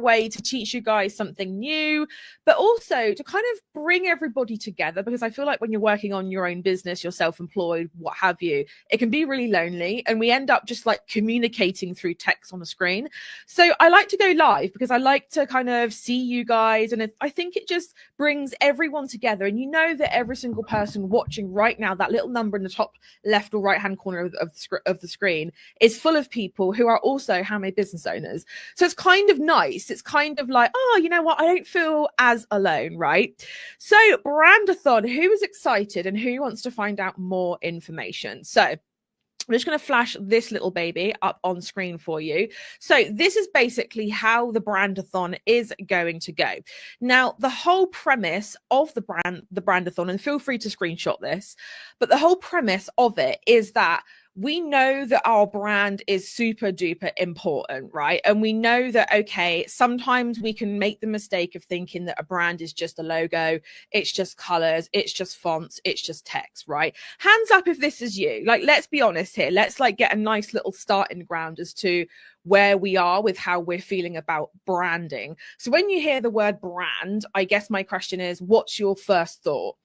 way to teach you guys something new, but also to kind of bring everybody together, because I feel like when you're working on your own business, you're self-employed, what have you, it can be really lonely, and we end up just like communicating through text on a screen. So I like to go live because I like to kind of see you guys, and I think it just brings everyone together. And you know that every single person watching right now, that little number in the top left or right hand corner of the screen, is full of people who are also handmade business owners. So it's kind of nice. It's kind of like, oh, you know what? I don't feel as alone, right? So Brandathon, who is excited and who wants to find out more information? So I'm just going to flash this little baby up on screen for you. So this is basically how the Brandathon is going to go. Now, the whole premise of the Brandathon, and feel free to screenshot this, but the whole premise of it is that we know that our brand is super duper important, right? And we know that, okay, sometimes we can make the mistake of thinking that a brand is just a logo, it's just colors, it's just fonts, it's just text, right? Hands up if this is you. Like, let's be honest here. Let's like get a nice little starting ground as to where we are with how we're feeling about branding. So when you hear the word brand, I guess my question is, what's your first thought?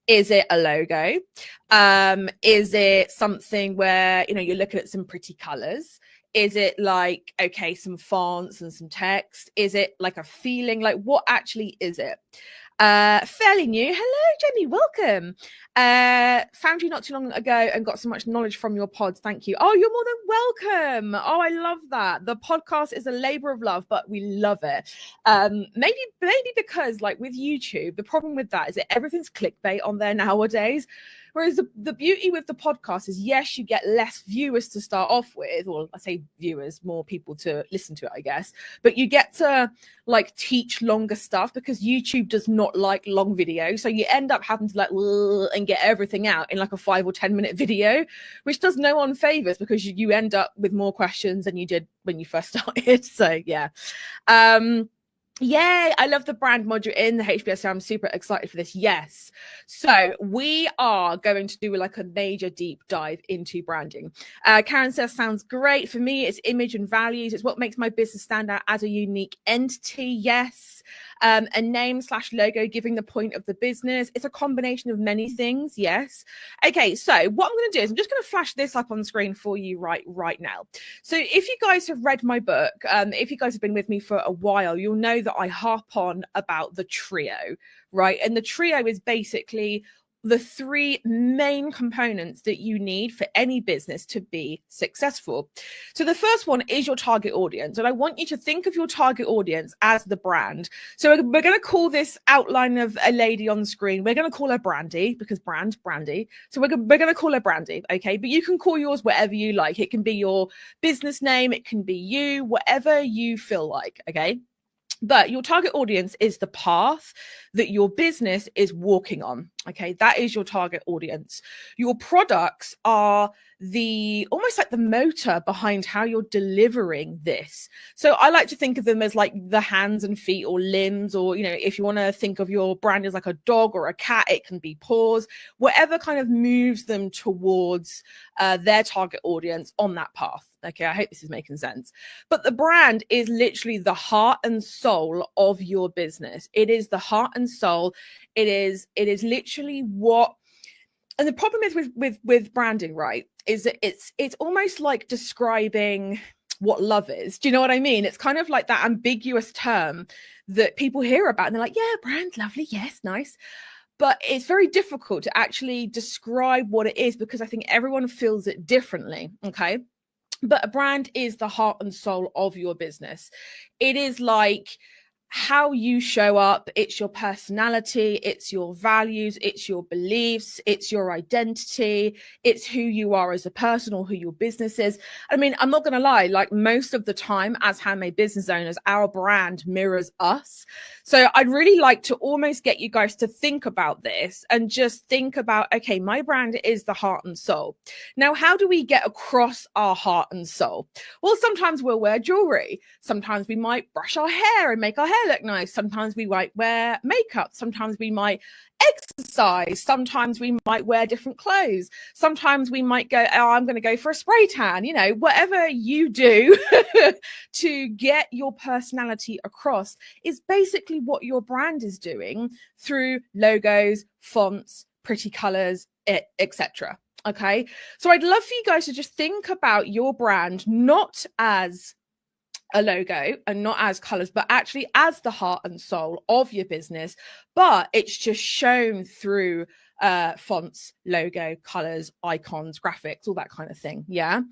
Is it a logo? Is it something where, you know, you're looking at some pretty colors? Is it like, okay, some fonts and some text? Is it like a feeling? Like, what actually is it? Fairly new. Hello, Jenny. Welcome. Found you not too long ago and got so much knowledge from your pods. Thank you. Oh, you're more than welcome. Oh, I love that. The podcast is a labor of love, but we love it. Maybe because like with YouTube, the problem with that is that everything's clickbait on there nowadays. Whereas the beauty with the podcast is, yes, you get less viewers to start off with, or I say viewers, more people to listen to it, I guess. But you get to like teach longer stuff because YouTube does not like long videos. So you end up having to like and get everything out in like a 5 or 10 minute video, which does no one favors because you end up with more questions than you did when you first started. So yeah. Yay, I love the brand module in the HBS, so I'm super excited for this. Yes. So we are going to do like a major deep dive into branding. Karen says, sounds great. For me, it's image and values. It's what makes my business stand out as a unique entity. Yes. A name / logo giving the point of the business. It's a combination of many things. Yes. Okay, so what I'm going to do is I'm just going to flash this up on the screen for you right now. So if you guys have read my book, if you guys have been with me for a while, you'll know that I harp on about the trio, right? And the trio is basically the 3 main components that you need for any business to be successful. So the first one is your target audience. And I want you to think of your target audience as the brand. So we're going to call this outline of a lady on the screen. We're going to call her Brandy because Brandy. So we're going to call her Brandy. Okay. But you can call yours whatever you like. It can be your business name. It can be you, whatever you feel like. Okay. But your target audience is the path that your business is walking on. Okay, that is your target audience. Your products are the almost like the motor behind how you're delivering this. So I like to think of them as like the hands and feet or limbs, or, you know, if you want to think of your brand as like a dog or a cat, it can be paws, whatever kind of moves them towards their target audience on that path. Okay, I hope this is making sense. But the brand is literally the heart and soul of your business. It is the heart and soul. It is literally what, and the problem is with branding, right, is that it's almost like describing what love is. Do you know what I mean? It's kind of like that ambiguous term that people hear about and they're like, yeah, brand, lovely, yes, nice. But it's very difficult to actually describe what it is because I think everyone feels it differently. Okay. But a brand is the heart and soul of your business. It is like how you show up. It's your personality, it's your values, it's your beliefs, it's your identity, it's who you are as a person or who your business is. I mean, I'm not going to lie, like most of the time as handmade business owners, our brand mirrors us. So I'd really like to almost get you guys to think about this and just think about, okay, my brand is the heart and soul. Now, how do we get across our heart and soul? Well, sometimes we'll wear jewelry. Sometimes we might brush our hair and make our hair look nice. Sometimes we might wear makeup. Sometimes we might exercise. Sometimes we might wear different clothes. Sometimes we might go, oh, I'm going to go for a spray tan. You know, whatever you do to get your personality across is basically what your brand is doing through logos, fonts, pretty colors, etc. Okay, so I'd love for you guys to just think about your brand not as a logo and not as colors, but actually as the heart and soul of your business. But it's just shown through fonts, logo, colors, icons, graphics, all that kind of thing. Yeah.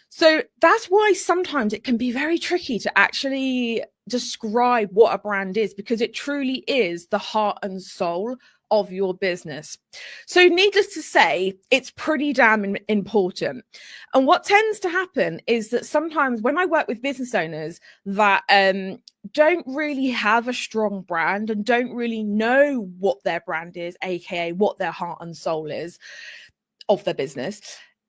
So that's why sometimes it can be very tricky to actually describe what a brand is, because it truly is the heart and soul of your business. So needless to say, it's pretty damn important. And what tends to happen is that sometimes when I work with business owners that don't really have a strong brand and don't really know what their brand is, aka what their heart and soul is of their business,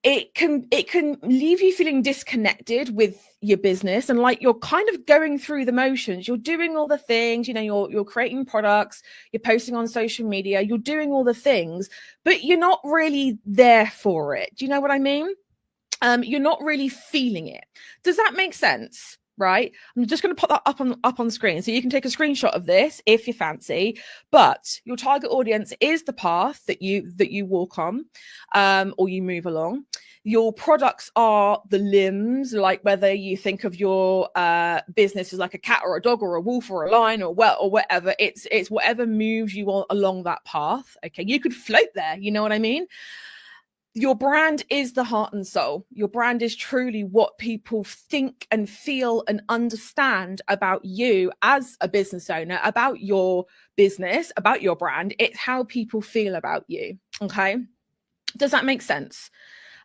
it can leave you feeling disconnected with your business, and like you're kind of going through the motions. You're doing all the things, you know, you're creating products, you're posting on social media, you're doing all the things, but you're not really there for it. Do you know what I mean? You're not really feeling it. Does that make sense? Right? I'm just going to put that up on screen so you can take a screenshot of this if you fancy. But your target audience is the path that you walk on, or you move along. Your products are the limbs, like whether you think of your business as like a cat or a dog or a wolf or a lion or whatever. It's whatever moves you along that path. Okay, you could float there. You know what I mean? Your brand is the heart and soul. Your brand is truly what people think and feel and understand about you as a business owner, about your business, about your brand. It's how people feel about you. Okay. Does that make sense?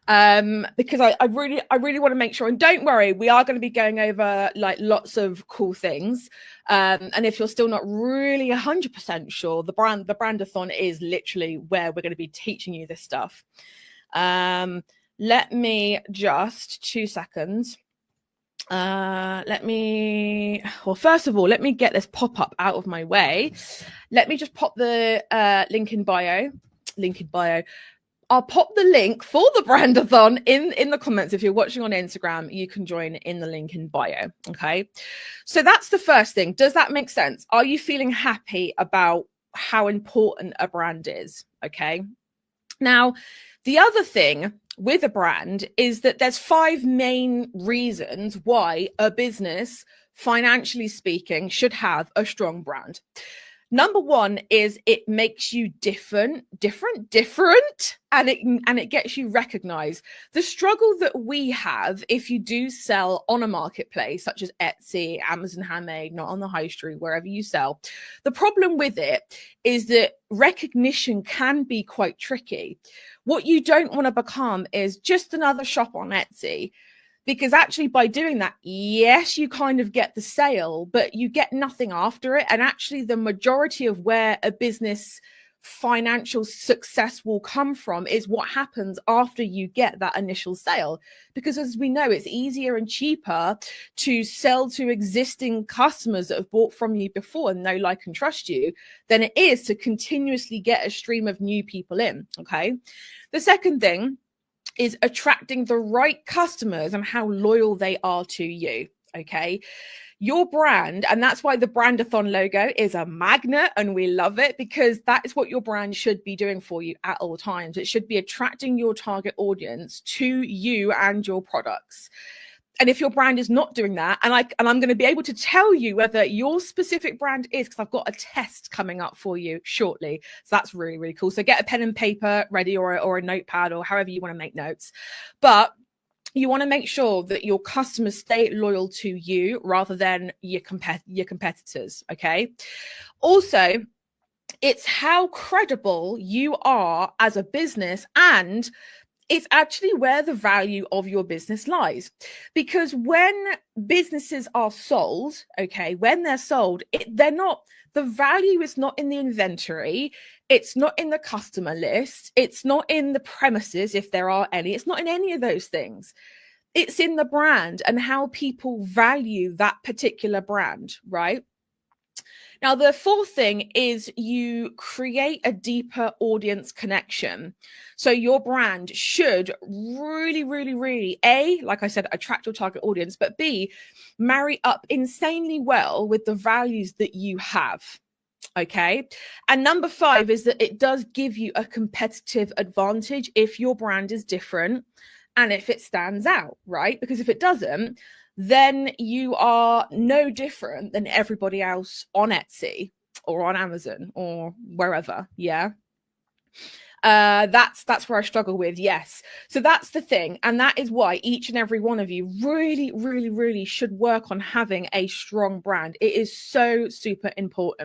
Because I really want to make sure, and don't worry, we are going to be going over like lots of cool things. And if you're still not really 100% sure, the brandathon is literally where we're going to be teaching you this stuff. Let me just 2 seconds. Well, first of all, let me get this pop-up out of my way. Let me just pop the link in bio. I'll pop the link for the brandathon in the comments. If you're watching on Instagram, you can join in the link in bio. Okay. So that's the first thing. Does that make sense? Are you feeling happy about how important a brand is? Okay. Now, the other thing with a brand is that there's 5 main reasons why a business, financially speaking, should have a strong brand. Number 1 is it makes you different, and it gets you recognized. The struggle that we have if you do sell on a marketplace such as Etsy, Amazon Handmade, not on the high street, wherever you sell, the problem with it is that recognition can be quite tricky. What you don't want to become is just another shop on Etsy. Because actually by doing that, yes, you kind of get the sale, but you get nothing after it. And actually the majority of where a business financial success will come from is what happens after you get that initial sale. Because as we know, it's easier and cheaper to sell to existing customers that have bought from you before and know, like, and trust you than it is to continuously get a stream of new people in. Okay. The second thing is attracting the right customers and how loyal they are to you. Okay. Your brand, and that's why the brandathon logo is a magnet, and we love it because that is what your brand should be doing for you at all times. It should be attracting your target audience to you and your products. And if your brand is not doing that, and I'm going to be able to tell you whether your specific brand is, because I've got a test coming up for you shortly. So that's really, really cool. So get a pen and paper ready, or a notepad, or however you want to make notes. But you want to make sure that your customers stay loyal to you rather than your competitors. Okay. Also, it's how credible you are as a business, and it's actually where the value of your business lies. Because when businesses are sold, okay, when they're sold, the value is not in the inventory. It's not in the customer list. It's not in the premises, if there are any. It's not in any of those things. It's in the brand and how people value that particular brand, right? Now, the fourth thing is you create a deeper audience connection. So your brand should really, really, really, A, like I said, attract your target audience, but B, marry up insanely well with the values that you have. Okay. And number 5 is that it does give you a competitive advantage if your brand is different and if it stands out, right? Because if it doesn't, then you are no different than everybody else on Etsy or on Amazon or wherever. Yeah. That's where I struggle with. Yes. So that's the thing. And that is why each and every one of you really, really, really should work on having a strong brand. It is so super important.